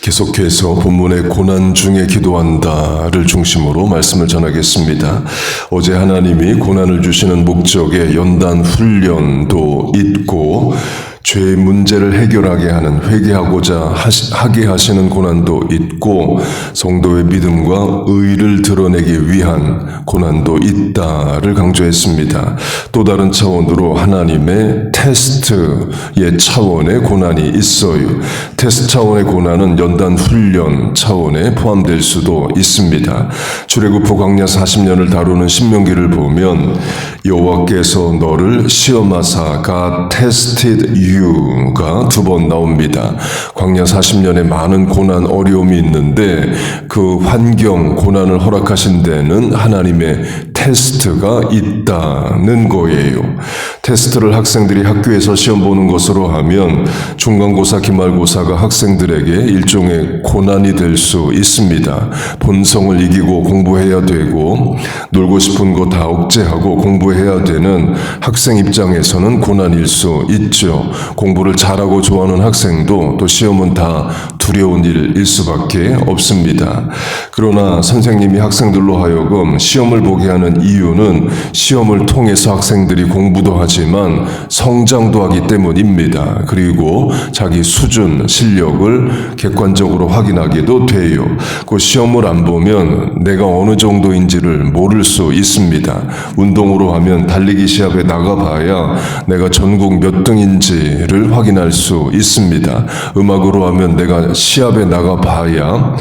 계속해서 본문의 고난 중에 기도한다를 중심으로 말씀을 전하겠습니다. 어제 하나님이 고난을 주시는 목적에 연단 훈련도 있고 죄의 문제를 해결하게 하는 회개하고자 하게 하시는 고난도 있고 성도의 믿음과 의를 드러내기 위한 고난도 있다를 강조했습니다. 또 다른 차원으로 하나님의 테스트의 차원의 고난이 있어요. 테스트 차원의 고난은 연단 훈련 차원에 포함될 수도 있습니다. 출애굽후 광야 40년을 다루는 신명기를 보면 여호와께서 너를 시험하사 God tested you가 두 번 나옵니다. 광야 40년에 많은 고난 어려움이 있는데 그 환경 고난을 허락하신 데는 하나님의 테스트가 있다는 거예요. 테스트를 학생들이 학교에서 시험 보는 것으로 하면 중간고사, 기말고사가 학생들에게 일종의 고난이 될 수 있습니다. 본성을 이기고 공부해야 되고 놀고 싶은 거 다 억제하고 공부해야 되는 학생 입장에서는 고난일 수 있죠. 공부를 잘하고 좋아하는 학생도 또 시험은 다 두려운 일일 수밖에 없습니다. 그러나 선생님이 학생들로 하여금 시험을 보게 하는 이유는 시험을 통해서 학생들이 공부도 하지만 성장도 하기 때문입니다. 그리고 자기 수준, 실력을 객관적으로 확인하기도 돼요. 그 시험을 안 보면 내가 어느 정도인지를 모를 수 있습니다. 운동으로 하면 달리기 시합에 나가봐야 내가 전국 몇 등인지를 확인할 수 있습니다. 음악으로 하면 내가 시합에 나가봐야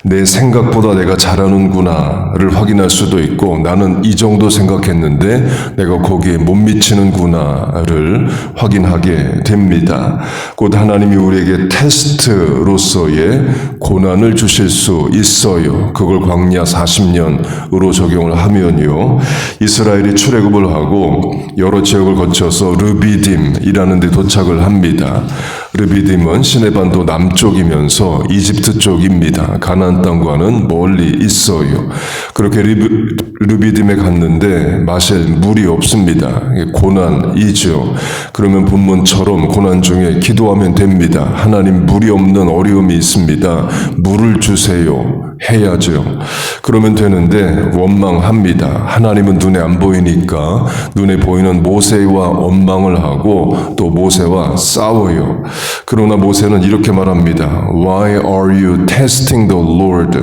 내 생각보다 내가 잘하는구나를 확인할 수도 있고 나는 이 정도 생각했는데 내가 거기에 못 미치는구나를 확인하게 됩니다. 곧 하나님이 우리에게 테스트로서의 고난을 주실 수 있어요. 그걸 광야 40년으로 적용을 하면요. 이스라엘이 출애굽을 하고 여러 지역을 거쳐서 르비딤이라는 데 도착을 합니다. 르비딤은 시내반도 남쪽이면서 이집트 쪽입니다. 가나안 땅과는 멀리 있어요. 그렇게 르비딤에 갔는데 마실 물이 없습니다. 고난이죠. 그러면 본문처럼 고난 중에 기도하면 됩니다. 하나님, 물이 없는 어려움이 있습니다. 물을 주세요. 해야죠. 그러면 되는데 원망합니다. 하나님은 눈에 안 보이니까 눈에 보이는 모세와 원망을 하고 또 모세와 싸워요. 그러나 모세는 이렇게 말합니다. Why are you testing the Lord?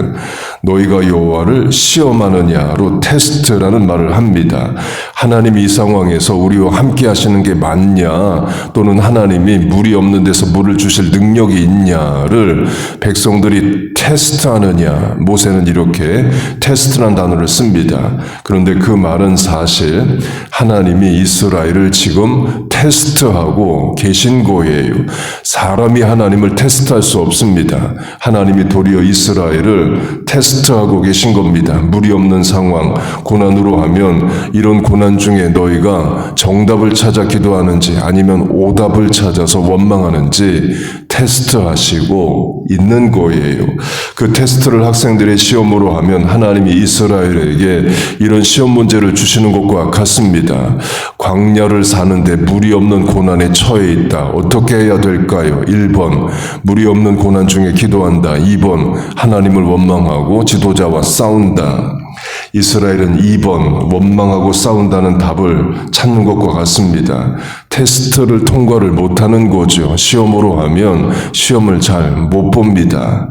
너희가 여호와를 시험하느냐로 테스트라는 말을 합니다. 하나님이 이 상황에서 우리와 함께 하시는 게 맞냐 또는 하나님이 물이 없는 데서 물을 주실 능력이 있냐를 백성들이 테스트하느냐. 모세는 이렇게 테스트라는 단어를 씁니다. 그런데 그 말은 사실 하나님이 이스라엘을 지금 테스트하고 계신 거예요. 사람이 하나님을 테스트할 수 없습니다. 하나님이 도리어 이스라엘을 테스트하고 계신 겁니다. 물이 없는 상황, 고난으로 하면 이런 고난 중에 너희가 정답을 찾아 기도하는지 아니면 오답을 찾아서 원망하는지 테스트하시고 있는 거예요. 그 테스트를 학생들의 시험으로 하면 하나님이 이스라엘에게 이런 시험 문제를 주시는 것과 같습니다. 광야를 사는데 물이 없는 고난에 처해 있다. 어떻게 해야 될까요? 1번, 물이 없는 고난 중에 기도한다. 2번, 하나님을 원망하고 지도자와 싸운다. 이스라엘은 2번, 원망하고 싸운다는 답을 찾는 것과 같습니다. 테스트를 통과를 못하는 거죠. 시험으로 하면 시험을 잘 못 봅니다.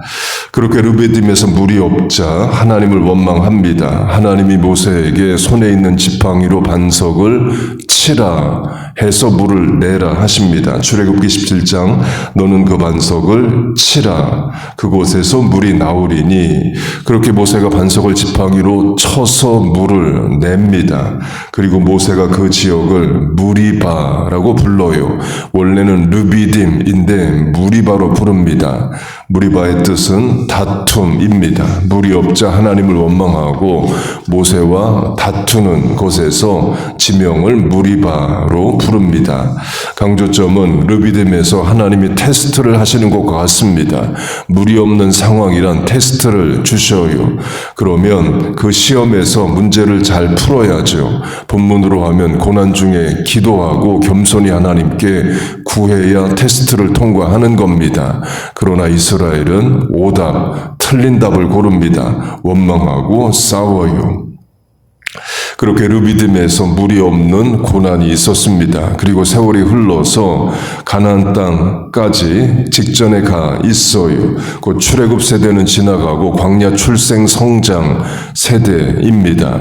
그렇게 르비딤에서 물이 없자 하나님을 원망합니다. 하나님이 모세에게 손에 있는 지팡이로 반석을 치라 해서 물을 내라 하십니다. 출애굽기 17장 너는 그 반석을 치라 그곳에서 물이 나오리니 그렇게 모세가 반석을 지팡이로 쳐서 물을 냅니다. 그리고 모세가 그 지역을 무리바라고 불러요. 원래는 르비딤인데 무리바로 부릅니다. 무리바의 뜻은 다툼입니다. 물이 없자 하나님을 원망하고 모세와 다투는 곳에서 지명을 무리 무리바로 부릅니다. 강조점은 르비딤에서 하나님이 테스트를 하시는 것과 같습니다. 무리 없는 상황이란 테스트를 주셔요. 그러면 그 시험에서 문제를 잘 풀어야죠. 본문으로 하면 고난 중에 기도하고 겸손히 하나님께 구해야 테스트를 통과하는 겁니다. 그러나 이스라엘은 오답, 틀린 답을 고릅니다. 원망하고 싸워요. 그렇게 르비딤에서 무리 없는 고난이 있었습니다. 그리고 세월이 흘러서 가나안 땅까지 직전에 가 있어요. 곧 출애굽 세대는 지나가고 광야 출생 성장 세대입니다.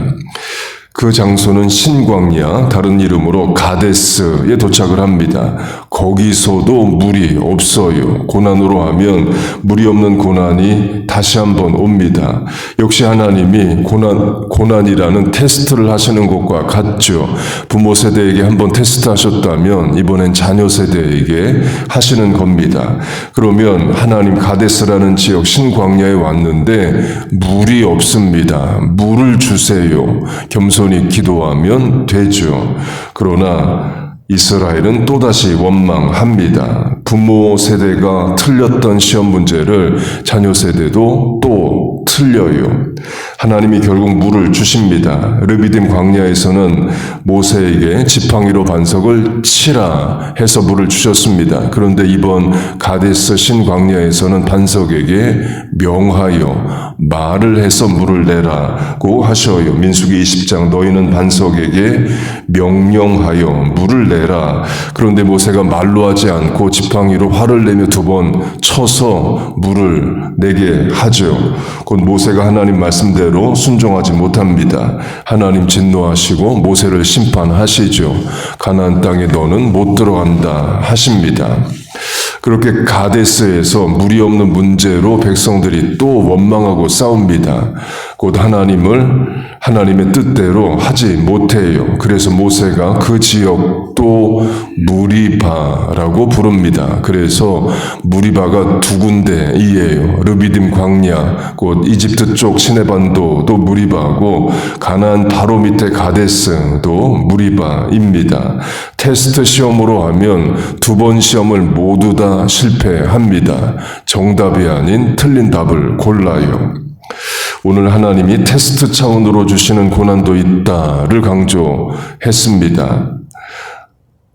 그 장소는 신광야, 다른 이름으로 가데스에 도착을 합니다. 거기서도 물이 없어요. 고난으로 하면 물이 없는 고난이 다시 한번 옵니다. 역시 하나님이 고난이라는 테스트를 하시는 것과 같죠. 부모 세대에게 한번 테스트 하셨다면 이번엔 자녀 세대에게 하시는 겁니다. 그러면 하나님 가데스라는 지역 신광야에 왔는데 물이 없습니다. 물을 주세요. 겸손히 기도하면 되죠. 그러나 이스라엘은 또다시 원망합니다. 부모 세대가 틀렸던 시험 문제를 자녀 세대도 또 틀려요. 하나님이 결국 물을 주십니다. 르비딤 광야에서는 모세에게 지팡이로 반석을 치라 해서 물을 주셨습니다. 그런데 이번 가데스 신광야에서는 반석에게 명하여 말을 해서 물을 내라고 하셔요. 민수기 20장 너희는 반석에게 명령하여 물을 내라. 그런데 모세가 말로 하지 않고 지팡이로 화를 내며 2번 쳐서 물을 내게 하죠. 곧 모세가 하나님 말씀대로 순종하지 못합니다. 하나님 진노하시고 모세를 심판하시죠. 가나안 땅에 너는 못 들어간다 하십니다. 그렇게 가데스에서 물이 없는 문제로 백성들이 또 원망하고 싸웁니다. 곧 하나님의 뜻대로 하지 못해요. 그래서 모세가 그 지역도 무리바라고 부릅니다. 그래서 무리바가 2군데이에요. 르비딤 광야, 곧 이집트 쪽 시내반도도 무리바고 가나안 바로 밑에 가데스도 무리바입니다. 테스트 시험으로 하면 2번 시험을 모두 다 실패합니다. 정답이 아닌 틀린 답을 골라요. 오늘 하나님이 테스트 차원으로 주시는 고난도 있다를 강조했습니다.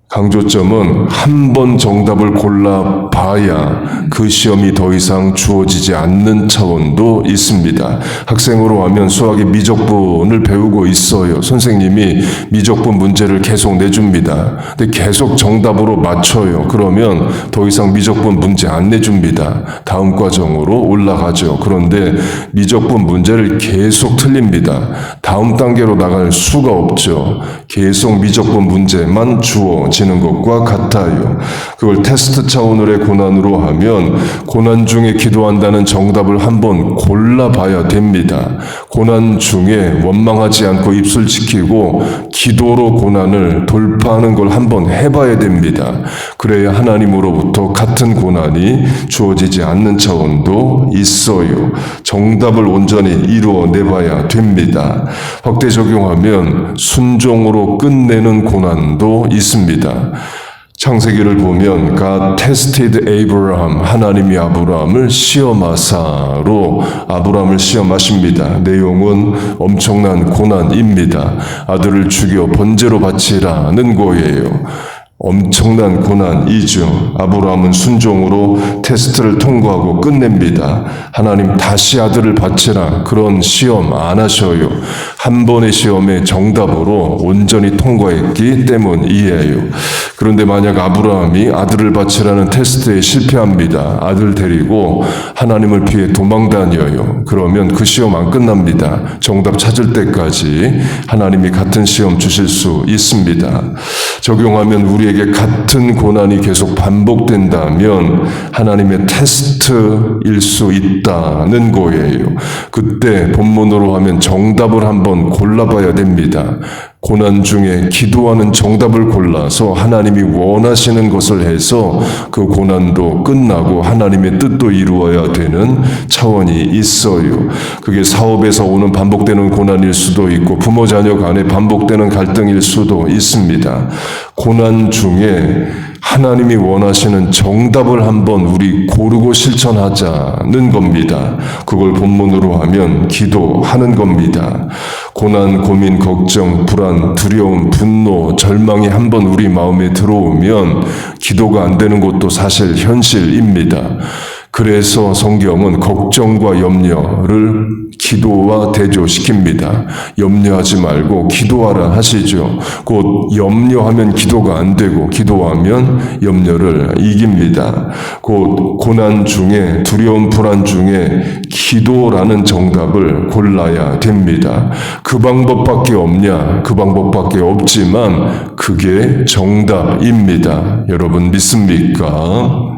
강조점은 한 번 정답을 골라봐야 그 시험이 더 이상 주어지지 않는 차원도 있습니다. 학생으로 하면 수학의 미적분을 배우고 있어요. 선생님이 미적분 문제를 계속 내줍니다. 근데 계속 정답으로 맞춰요. 그러면 더 이상 미적분 문제 안 내줍니다. 다음 과정으로 올라가죠. 그런데 미적분 문제를 계속 틀립니다. 다음 단계로 나갈 수가 없죠. 계속 미적분 문제만 주어지는 것과 같아요. 그걸 테스트 차원으로의 고난으로 하면 고난 중에 기도한다는 정답을 한번 골라봐야 됩니다. 고난 중에 원망하지 않고 입술 지키고 기도로 고난을 돌파하는 걸 한번 해봐야 됩니다. 그래야 하나님으로부터 같은 고난이 주어지지 않는 차원도 있어요. 정답을 온전히 이루어내봐야 됩니다. 확대 적용하면 순종으로 끝내는 고난도 있습니다. 창세기를 보면 God tested Abraham, 하나님이 아브라함을 시험하사로 아브라함을 시험하십니다. 내용은 엄청난 고난입니다. 아들을 죽여 번제로 바치라는 거예요. 엄청난 고난이죠. 아브라함은 순종으로 테스트를 통과하고 끝냅니다. 하나님 다시 아들을 바치라 그런 시험 안 하셔요. 한 번의 시험의 정답으로 온전히 통과했기 때문이에요. 그런데 만약 아브라함이 아들을 바치라는 테스트에 실패합니다. 아들 데리고 하나님을 피해 도망 다녀요. 그러면 그 시험 안 끝납니다. 정답 찾을 때까지 하나님이 같은 시험 주실 수 있습니다. 적용하면 우리에게 같은 고난이 계속 반복된다면 하나님의 테스트일 수 있다는 거예요. 그때 본문으로 하면 정답을 한번 골라봐야 됩니다. 고난 중에 기도하는 정답을 골라서 하나님이 원하시는 것을 해서 그 고난도 끝나고 하나님의 뜻도 이루어야 되는 차원이 있어요. 그게 사업에서 오는 반복되는 고난일 수도 있고 부모 자녀 간에 반복되는 갈등일 수도 있습니다. 고난 중에 하나님이 원하시는 정답을 한번 우리 고르고 실천하자는 겁니다. 그걸 본문으로 하면 기도하는 겁니다. 고난, 고민, 걱정, 불안, 두려움, 분노, 절망이 한번 우리 마음에 들어오면 기도가 안 되는 것도 사실 현실입니다. 그래서 성경은 걱정과 염려를 기도와 대조시킵니다. 염려하지 말고 기도하라 하시죠. 곧 염려하면 기도가 안 되고 기도하면 염려를 이깁니다. 곧 고난 중에 두려움 불안 중에 기도라는 정답을 골라야 됩니다. 그 방법밖에 없냐? 그 방법밖에 없지만 그게 정답입니다. 여러분 믿습니까?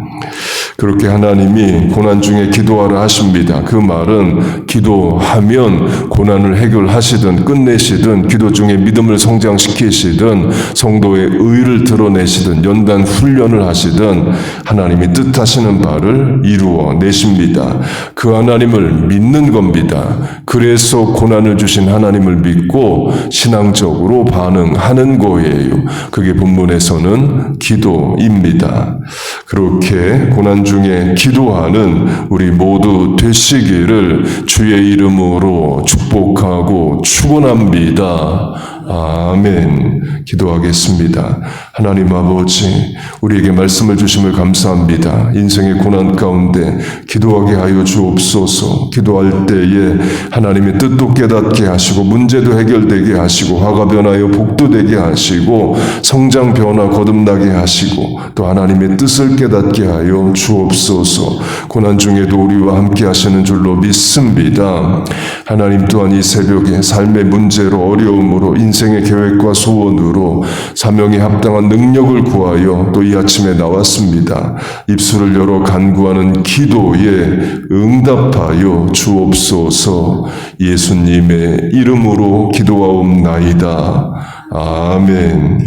그렇게 하나님이 고난 중에 기도하라 하십니다. 그 말은 기도하면 고난을 해결하시든 끝내시든 기도 중에 믿음을 성장시키시든 성도의 의를 드러내시든 연단 훈련을 하시든 하나님이 뜻하시는 바를 이루어내십니다. 그 하나님을 믿는 겁니다. 그래서 고난을 주신 하나님을 믿고 신앙적으로 반응하는 거예요. 그게 본문에서는 기도입니다. 그렇게 고난 중에 기도하는 우리 모두 되시기를 주의 이름으로 축복하고 축원합니다. 아멘. 기도하겠습니다. 하나님 아버지, 우리에게 말씀을 주심을 감사합니다. 인생의 고난 가운데 기도하게 하여 주옵소서. 기도할 때에 하나님의 뜻도 깨닫게 하시고 문제도 해결되게 하시고 화가 변하여 복도 되게 하시고 성장 변화 거듭나게 하시고 또 하나님의 뜻을 깨닫게 하여 주옵소서. 고난 중에도 우리와 함께 하시는 줄로 믿습니다. 하나님 또한 이 새벽에 삶의 문제로 어려움으로 인생의 계획과 소원으로 사명에 합당한 능력을 구하여 또 이 아침에 나왔습니다. 입술을 열어 간구하는 기도에 응답하여 주옵소서. 예수님의 이름으로 기도하옵나이다. 아멘.